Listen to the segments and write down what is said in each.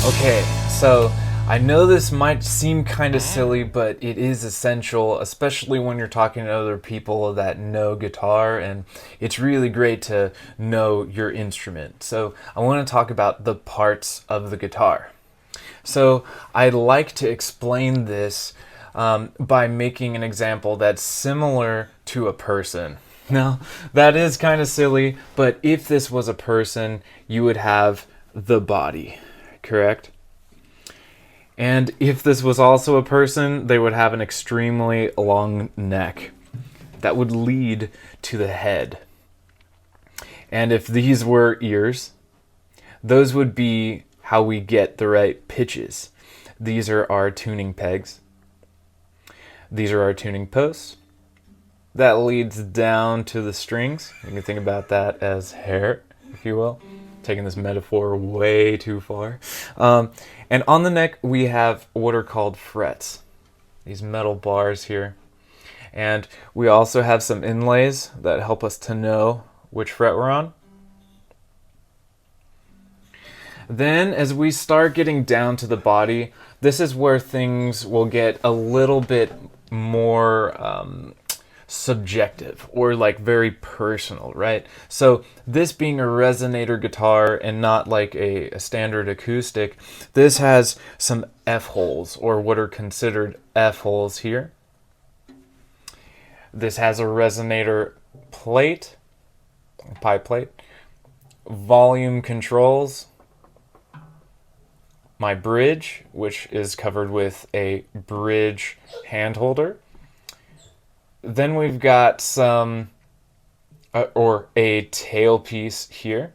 Okay, so I know this might seem kind of silly, but it is essential, especially when you're talking to other people that know guitar, and it's really great to know your instrument. So I want to talk about the parts of the guitar. So I'd like to explain this by making an example that's similar to a person. Now, that is kind of silly, but if this was a person, you would have the body, correct? And if this was also a person, they would have an extremely long neck that would lead to the head. And if these were ears, those would be how we get the right pitches. These are our tuning pegs. These are our tuning posts. That leads down to the strings. You can think about that as hair, if you will. Taking this metaphor way too far. And on the neck, we have what are called frets. These metal bars here. And we also have some inlays that help us to know which fret we're on. Then as we start getting down to the body, this is where things will get a little bit more subjective or like very personal, right? So this being a resonator guitar and not like a standard acoustic, this has some F holes, or what are considered F holes here. This has a resonator plate, pipe plate, volume controls, my bridge, which is covered with a bridge hand holder. Then we've got some, or a tailpiece here.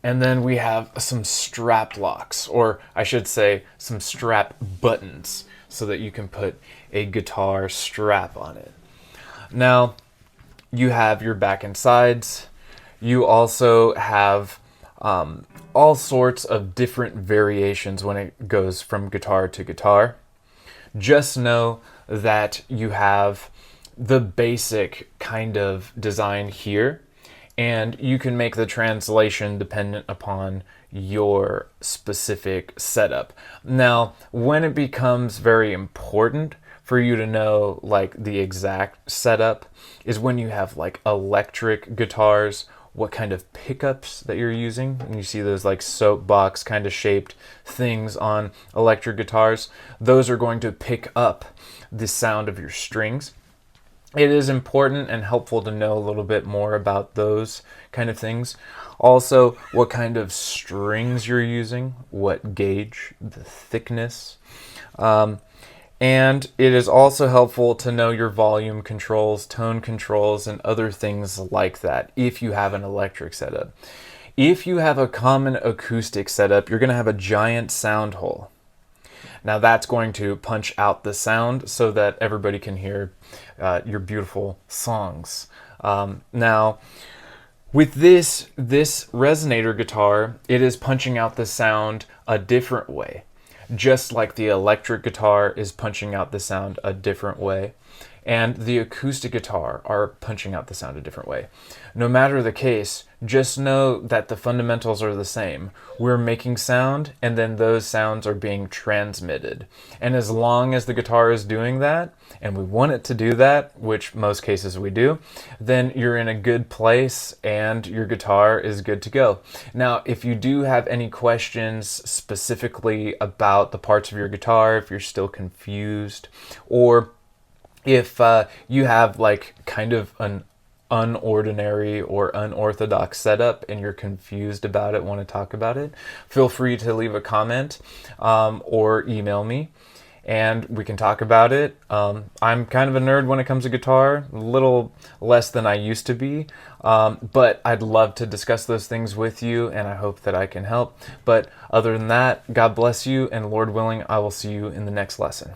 And then we have some strap locks, or I should say some strap buttons, so that you can put a guitar strap on it. Now, you have your back and sides. You also have all sorts of different variations when it goes from guitar to guitar. Just know that you have the basic kind of design here, and you can make the translation dependent upon your specific setup. Now, when it becomes very important for you to know like the exact setup is when you have like electric guitars, what kind of pickups that you're using. And you see those like soapbox kind of shaped things on electric guitars. Those are going to pick up the sound of your strings. It is important and helpful to know a little bit more about those kind of things. Also, what kind of strings you're using, what gauge, the thickness. And it is also helpful to know your volume controls, tone controls, and other things like that if you have an electric setup. If you have a common acoustic setup, you're going to have a giant sound hole. Now that's going to punch out the sound so that everybody can hear your beautiful songs. Now, with this resonator guitar, it is punching out the sound a different way. Just like the electric guitar is punching out the sound a different way, and the acoustic guitar are punching out the sound a different way. No matter the case, just know that the fundamentals are the same. We're making sound, and then those sounds are being transmitted. And as long as the guitar is doing that, and we want it to do that, which most cases we do, then you're in a good place and your guitar is good to go. Now, if you do have any questions specifically about the parts of your guitar, if you're still confused, or if you have like kind of an unordinary or unorthodox setup and you're confused about it, want to talk about it, feel free to leave a comment or email me and we can talk about it. I'm kind of a nerd when it comes to guitar, a little less than I used to be, but I'd love to discuss those things with you and I hope that I can help. But other than that, God bless you, and Lord willing, I will see you in the next lesson.